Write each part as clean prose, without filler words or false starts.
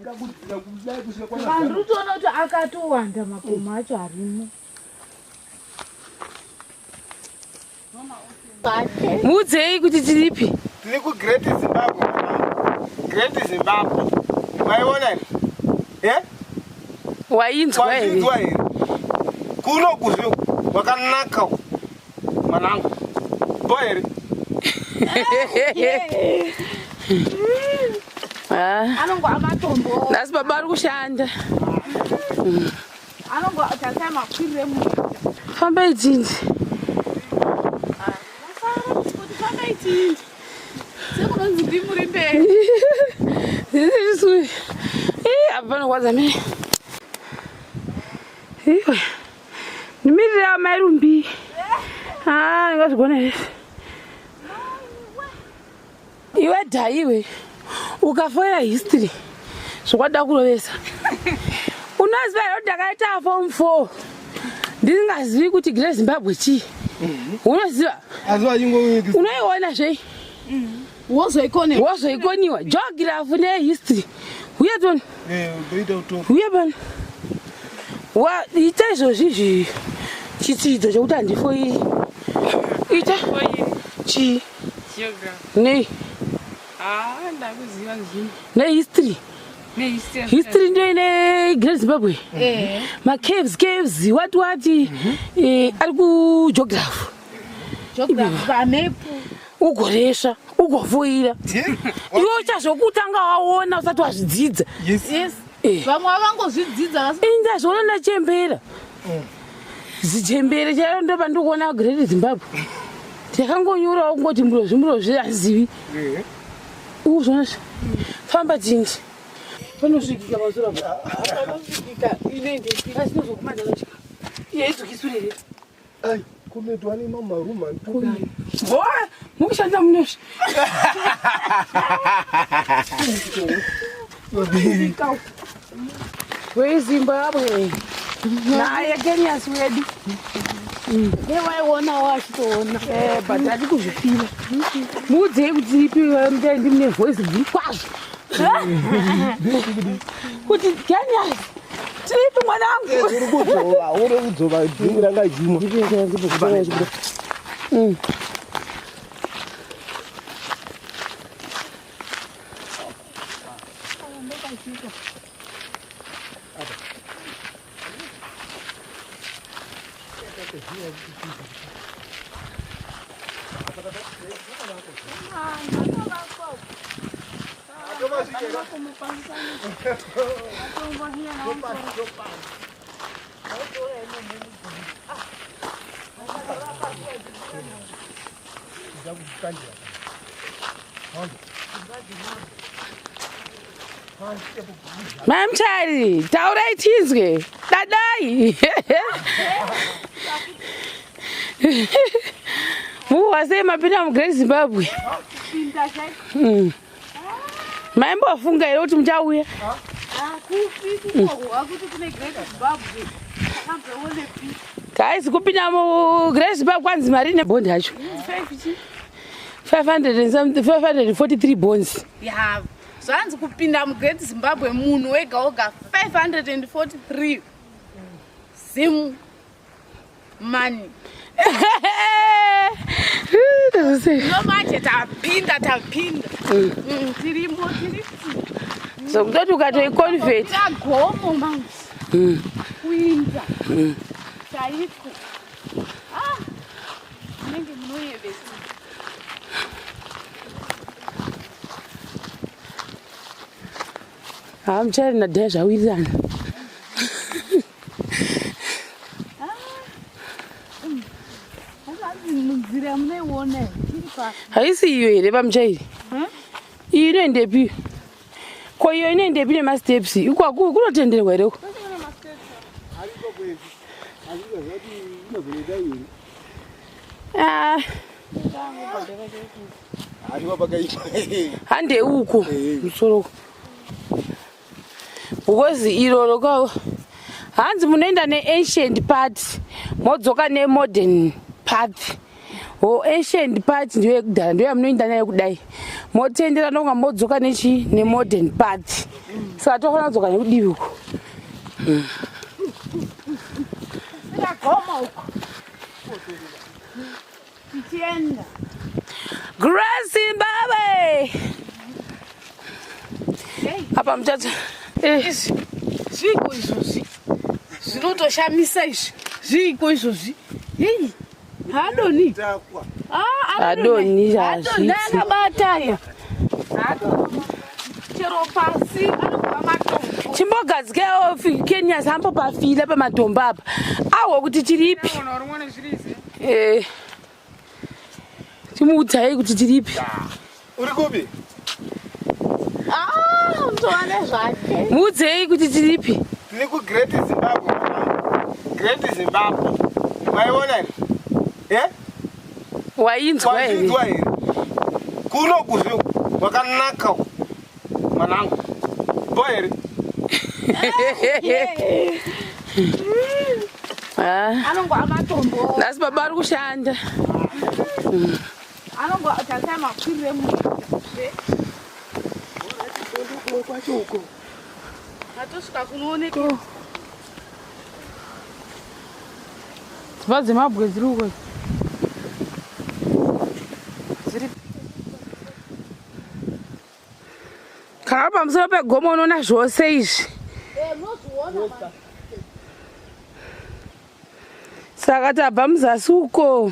Vanhu utoona kuti akatowanda makomo acho arimo. Mudzei kuti tiripi? Tiri ku Great Zimbabwe. Great Zimbabwe. Maiona here? Eh? Wainzwa here? Kuno kuzvo wakanaka manangu. Boy here. Anongo amatombo. Nasi baba ari kushanda. Anongo atasema makwire mu. Famba idzinzi. Famba idzinzi. Sekunonzi ndimuri mberi. Ndizvi. Apana kwaza mimi. Iwe. Nimirira mai rumbi. Ngazvigona izvi. Iwe dhaiwe. Ukafoya history. Zvokwada kurovesa. Unoziva here kuti ndakaita form 4. Ndisingazivi kuti Great Zimbabwe chii. Unoziva? Unoiona zvei? Wozoikoniwa. Geography nehistory. Uye toni? Uye bani? Ita izvozvi chitsidzo chokuti handifoiri. Ita? Chii? Geography. Nei? Ndakuziva zvino. Nehistory. History ndio ine Great Zimbabwe. Caves, what ari ku geography. Vamepu. Ugoresha, ugofoira. Iwe uchazokutanga waona usati wazvidzidza. Yes. Vamwe vangozvidzidza asi indazvoona nachembera. Zichembere chaiyo ndo pandikuona Great Zimbabwe. Takangonyura kungoti murozvi azivi. Uzvona famba dzinzi. Panosvikika mazura. Panosvikika inoende pasino zokumanda nochika. Yaidzokisure. Ai, kumetwa ni mama ruma ntuka. Mukushanda munosvi. weZimbabwe naye Kenias wedu nevaiona wachitoona but hati kuzvipira mudzei kuti ipiwe mutendi mune voice guru kwazvo kuti Kenias tiripi mwanangu uri kudzova dzimwe ranga jimwe VaMuchairi, taurai tinzwe, dadai. Muwase mapinda mu Great Zimbabwe. Maimbofunga here kuti muchauya. Guys, kupinda mu Great Zimbabwe kwanzi mari nebond yacho. 543 bonds. Yeah. Zvanzi kupinda mu Great Zimbabwe munhu wega oga 543 zim money. No manje tapinda. Tirimo. So kutoti ukatoiconvert. Gomo manje. Kuinda. Chaiko. Nenge munoyevesa. VaMuchairi nadhaya zvawirirana. Haisi iyo here VaMuchairi. Iyo inoendepi? Ko iyo inoendepi nemasteps? Ikwaku kunotenderwa here uko? Hande uko musoro. Because iroro kwa hanzi munoenda ne-ancient part modzoka ne-modern part. Ancient part ndiyo yekudhara ndiyo yamunoenda nayo kudai. Motendera nonga modzoka ne-modern part. saka tokona dzoka nekudivi uko. Sira Gomo uko. Tienda. Great Zimbabwe. Apa mtata. Zviko izvozvi. Zvinotoshamisa izvi. Zviko izvozvi. Hei. Adoni. Adoni Adoni akabataya. Adoni. Chero pasi anobva matombo. Chimbogadzikewo Kenias hambo pafile pamatombo apa. Awo kuti tiripi. Timuudzai kuti tiripi. Uri kupi? Mtoane zvake. Muudzei kuti tiripi. Tiri ku Great Zimbabwe. Great Zimbabwe. Maiona here? Eh? Wainzwa here. Wainzwa here. Kuno kuzvi wakanaka mwanangu. Boyeri. Anongwa amatombo. Ndasi baba ari kushanda. Anongwa tatama makwirire munhu. Kwachoko. Atosvika kunooneka. VaZimbabwe dziri uko. Dziri. Kana pamusoro pegomo unoona zvose izvi. Nozviona. Saka tabva muzasi uko.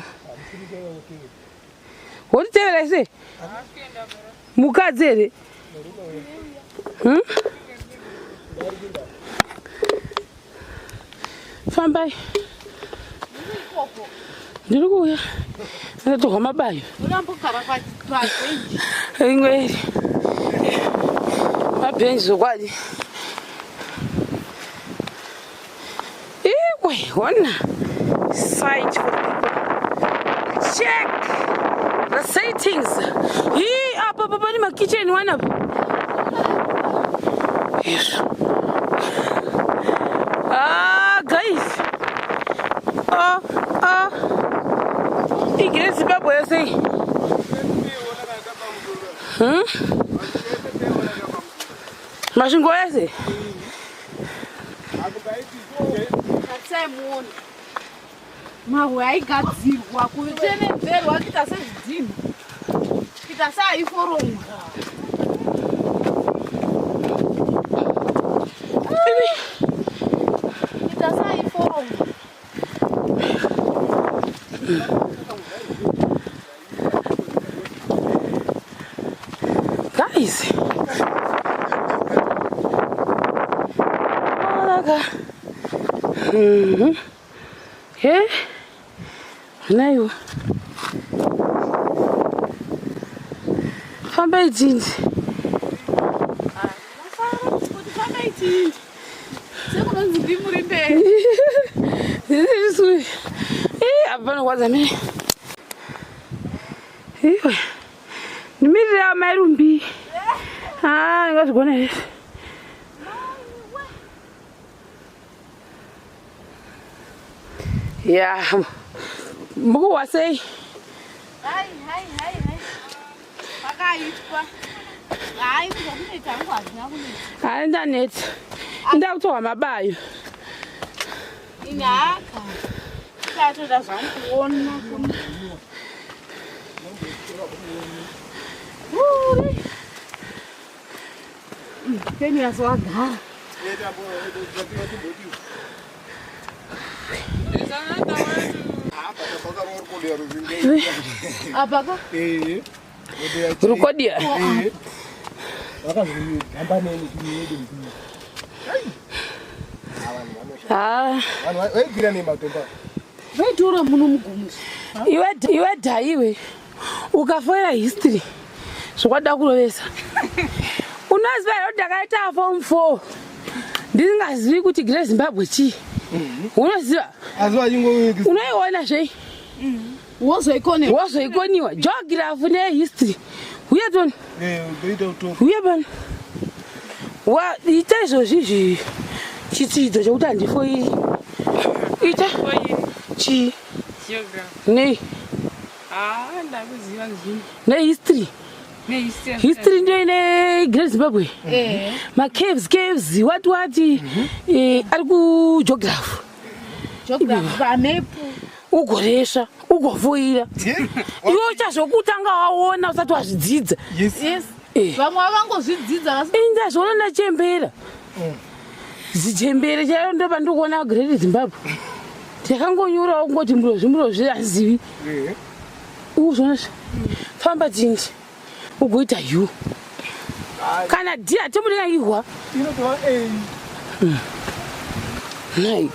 Wotitevera ise? Mukadzi here? Fambai. Ndiri kuuya. Ndatoka mabayo. Unambogara pabhenji. Ingweri. Mabhenji zokwadi. Iwe, wona. Site for the people. Check the settings. Apa pani makitchen one up. Yes. Guys. Great Zimbabwe say. Mashingo yese. Atsemuona. Mahwe aigadzirwa kutenedzerwa kita sezvidhina. Kita saiforonga. Kita saiforonga. Guys. Hey. Nayo. Famba idindi. Famba idindi. Sekunonzi ndimuri mberi. Zisui. Apana kwanza mimi. Iwe. Nimirira mairumbi. Ngazigona here. Yeah. Muku wasei. Hai. Pakaitwa. Hai, kunoita ngwazi nakunoita. Hai internet. Ndakutowa mabayo. Inyaka. Tatoda zvamukuona. Kenias wagara. Apaka? Rukodia. Vaitora muno mugomo. Iwe dhaiwe. Ukafoira history. Zvokwada kurovesa. Unoziva here kuti ndakaita form 4. Ndisingazivi kuti Great Zimbabwe chii. Unoziva? Unoiona zvei? Wozoikoniwa. Geography nehistory. Uye toni? Uye pano. Ita izvozvi chitsidzo chokuti handifoiri. Ita? Chii? Geography. Nei? Ndakuziva zvino. Nehistory. history ndio ine Great Zimbabwe. Ma caves what ari ku geography. Vamepu. Ugoresha, ugovuyira. Iwo chazokutanga waona usati wazvidzidza. Yes. Vamwe vangozvidzidza asi inda zvona nachembera. Zichembere chayo ndo pandikuona Great Zimbabwe. Takangonyura kungoti mburo zvizivi. Uzvona famba jinji. Ugoita you. Kana dia temudenga ihwa. Inotova A. Nai.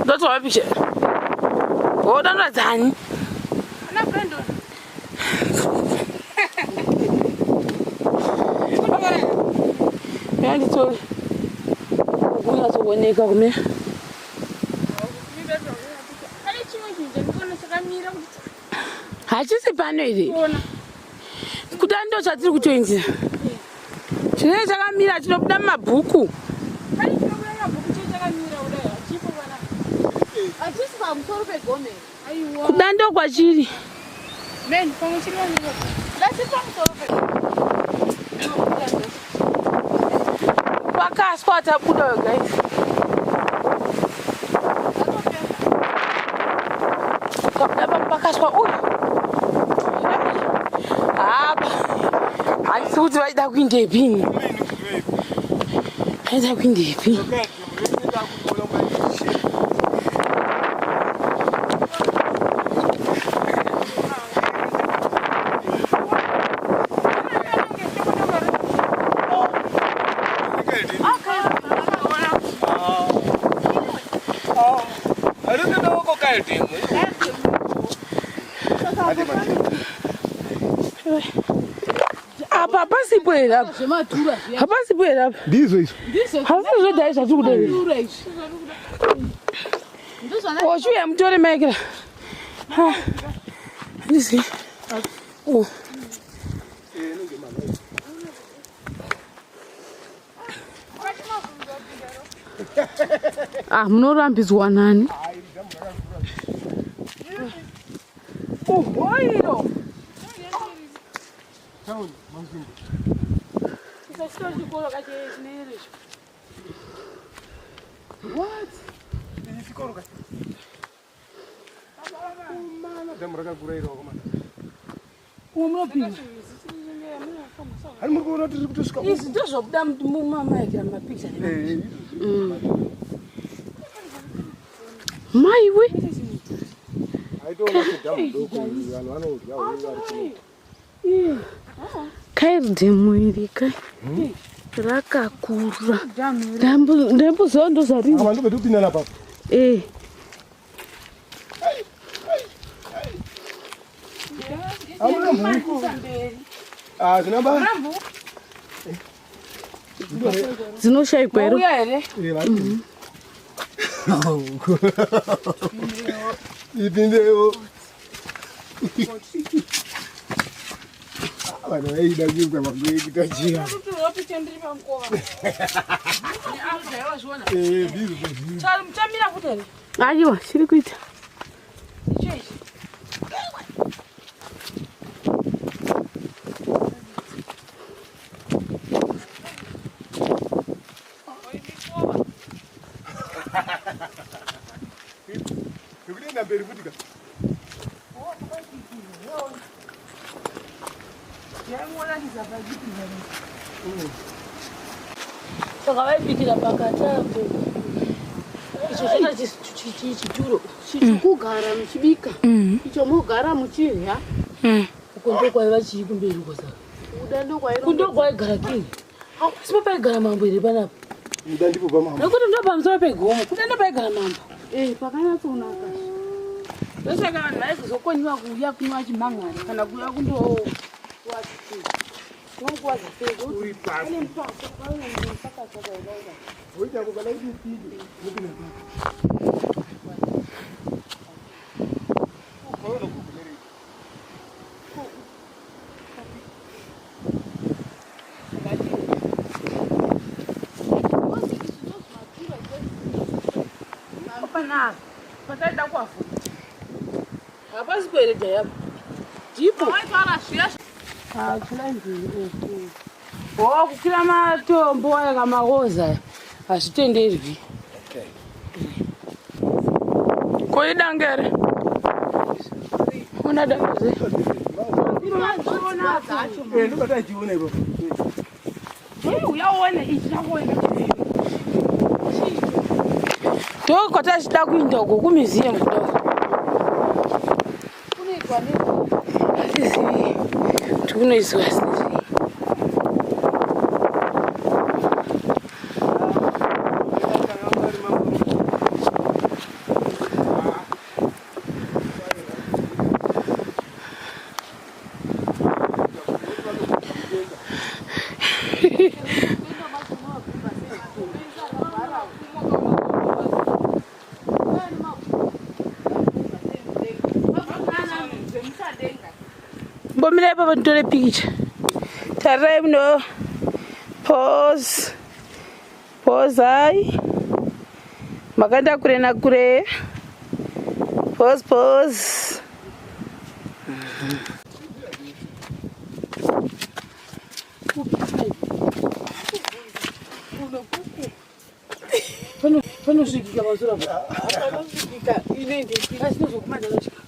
That's what I picture. Oh, that's Zani. And it's all. We are so when they come here. Hachisi paneli. Kudando chatiri kutoingira. Chine chakamira chinobuda mabhuku. Kudando kwachiri. men pamwe chiri vanhu. That's it pamusoro pe. Pakaswa tabuda guys. Pakaswa uyu. Kuti vaida kuindepi? Vaida kuindepi? Apa pasibwera. Apa pasibwera. Ndizo isso. Hafu zoda isa tukudele. Oshuya mtore mekera. Ha. Ndisi. Oh. Munorambizwa nani? Oiro. Town, Manzimbo. What? My way. I don't want to Kairi demuirika. Rakakura. Ndambu zondo zari. Abantu betupina lapha. Zinamba. Zinoshaikwa ero. Ipindewo. Bueno, ahí da aquí para que está chica. Aiwa, chiri kuita. Kuenda mbele kutika. Saka vaipitira pakatapo. Icho chona chituro. Chichikugara muchibika. Icho mugara muchirya. Uko ndo kwaiva chiri kumberi uko saka. Kundo kwaigara kingi. Hapasi paigara mambo iri panapa. Muda ndipo pamama. Nokuti ndo pamusoro pegomo. Kuda paigara mambo. Pakanyatsonaka. Ndosaka vanhu vaizozokoniwa kuuya kunwa chimangani kana kuuya kundo Uri pasi. Oita kubala hivi pili. Mukina pasi. Ukoona kukuleri. Hapana. Pataida kwafu. Hapasi kueredza yapo. Ndipo. Kukira matombo aya kamaoza hazvitenderwi. Koidangere. Una dangere. Uyaona ichi nakuona. Kwata chida kuinda uko kumiziye mudoko. Kunoitwa nei? Hatizivi kuti kunoizwa sei. Mbomira ipa nditore picture. Tarirai muno. Pause. Pause hai. Makanda kure na kure. Pause pause. Panosvikika masura panosvikika inendi asinozokumanda nochika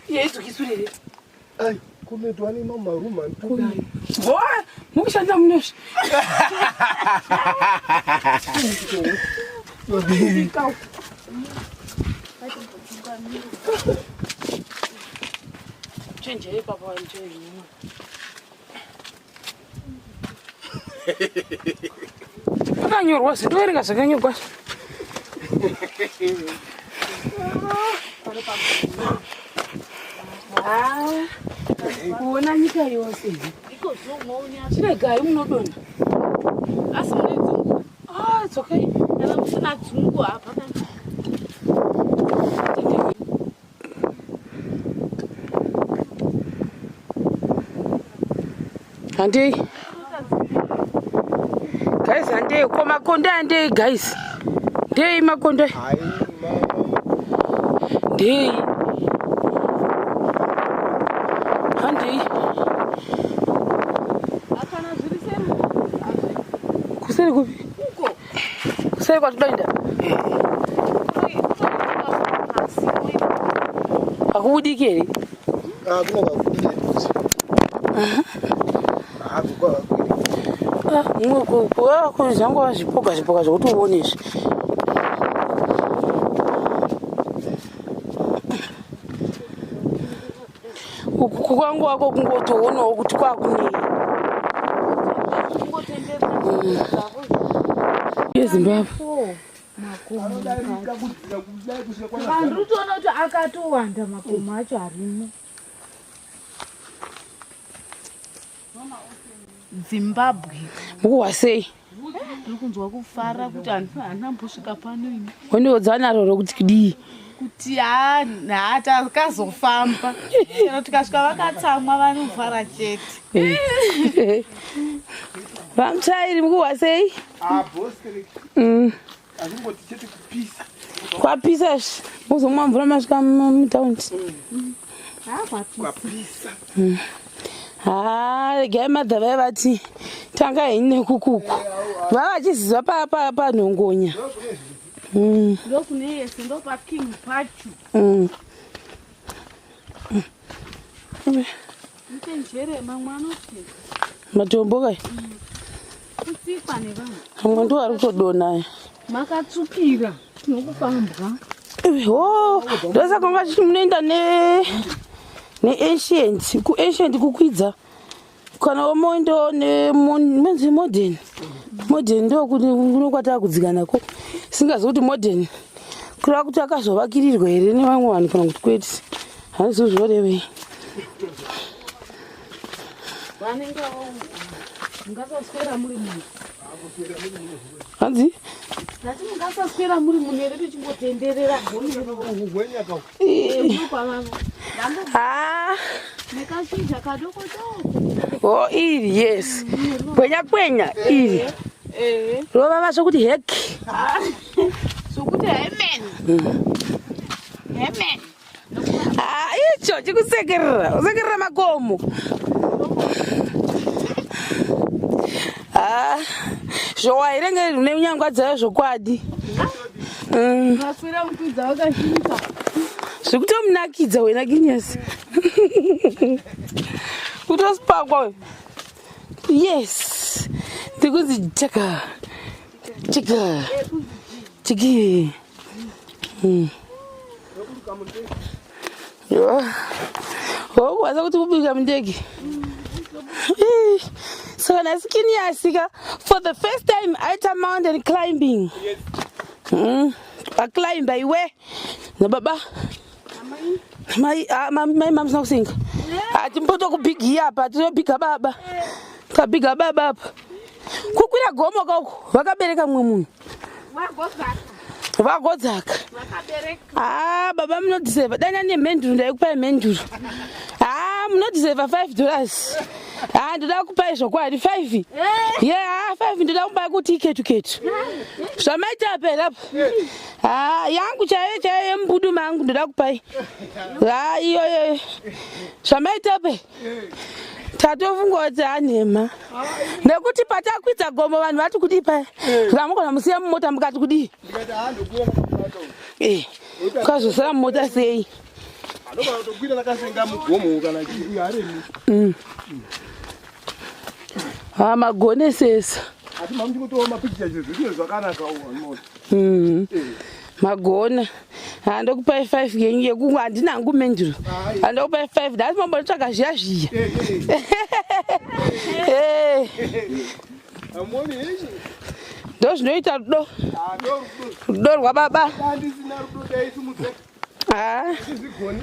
yaizokisurire ai kunoitwa nemamaruma mukushanda munosvi chenjere papa wanjoinua Akanyorwa zvindoerenga zvakanyorwa. kuona nyika yose chiregai munodonha Asi mune dzungu. it's okay. Kana musina dzungu apa kana. Handei. Guys, handei komakonde handei guys. Ndei makonde. ai Ndei. Handei. Akana zviri semu. Kuseri kupi? Uko. Kuseri kwatudainda. Akubudiki here. kunenge kudidedzi Mwe zvangu wazvipoka zvipoka zvokuti uonezve. Uku kwangu wako kungotoonawo kuti kwakunei. yeZimbabwe. Vanhu toona kuti akatowanda makomo acho arimo. Zimbabwe. Mukuwa sei? Ndiri kunzwa kufara kuti hana mbosvika pano ini. Wondiudza naro rokuti kudii? Kuti takazofamba. Kana tikasvika vakatsamwa vanofara chete. VaMuchairi mukuwa sei? azvingoti chete kupisa Kwapisa zvi. Muzomwa mvura masvika mutaundi. kwapisa Regai madhava vati tanga hine kukuku. Vavachiziva panhongonya. Ndokune yese ndopa king pacho. Mtenjere mamwana kuti. Matombo kai. Kutsipa nevanhu. Amwe ndo ari kutodona. Makatsukira. Tinokufambwa. Ndosa kwanga chiti munoenda ne-ancient. Ku-ancient kukwidza. Kana wamoendo menzi modern. Modern ndo kunokwata kudzikanako. Singazi kuti modern. Kureva kuti akazovakirirwa here nevamwe vanhu kana kuti kwete. Handizozvorevei. Vanenge mungasaswera muri munhu. Hanzi? Ndati mungasaswera muri munhu here tichimbotenderera. kugwenyaka Nekashizha kadoko doko. Iri yes. Kwenya iri. Rova vaso kuti heki. Sokuti amen. Amen. Ah, icho chikusekerera. Usekerera makomo. Ah, zvowa irenge rune unyangwa dzayo zvokwadi. Makwira mukudza wakashinga. Zvikutomunakidza wena Kenias. Kutosipakwa we. Yes. Ndikuzi chaka. Chika. Chiki. Yo. Oh, waza kuti kubika mundege. So when I was Kenias, for the first time I went mountain climbing. I climb by where? No, Baba. My mom's not sing. I didn't put a big yap, but you pick a baba. A big baba. Kukwira Gomo go. Vakabereka mumu. Vagodzaka. Ah, Baba, I'm not deserve. Then I need menduru. I pay menduru. I'm not deserve $5. Ah, did I pay so quite 5? Yeah, 5 did I buy good ticket to get. So my tap it up. Ah, young chai am budu mang did I pay. Ah, yeah. So my tap it. Tatovungoza nema. Nekuti patakwidza Gomo vanhu vati kudi pa. Ngamukona musiya mota mukati kudi. Ndikati hando kuya kumato. Kwazosara mota sei. Anoba kutokwira nakasenga mugomo kana chiri haremi. Ah, magone sesa. Ati mamu chikutowa mapictures zvino zvakanaka uno. Magona. Ndokupai 5 yenye kungu andinangu menduru. Ndokupai 5 that's mambo tsaka zhiya zhiya. Amoni hichi. Ndozvinoita rudo. Rudo rwababa. Handisina rudo dai simudze. Ah. Sizigoni.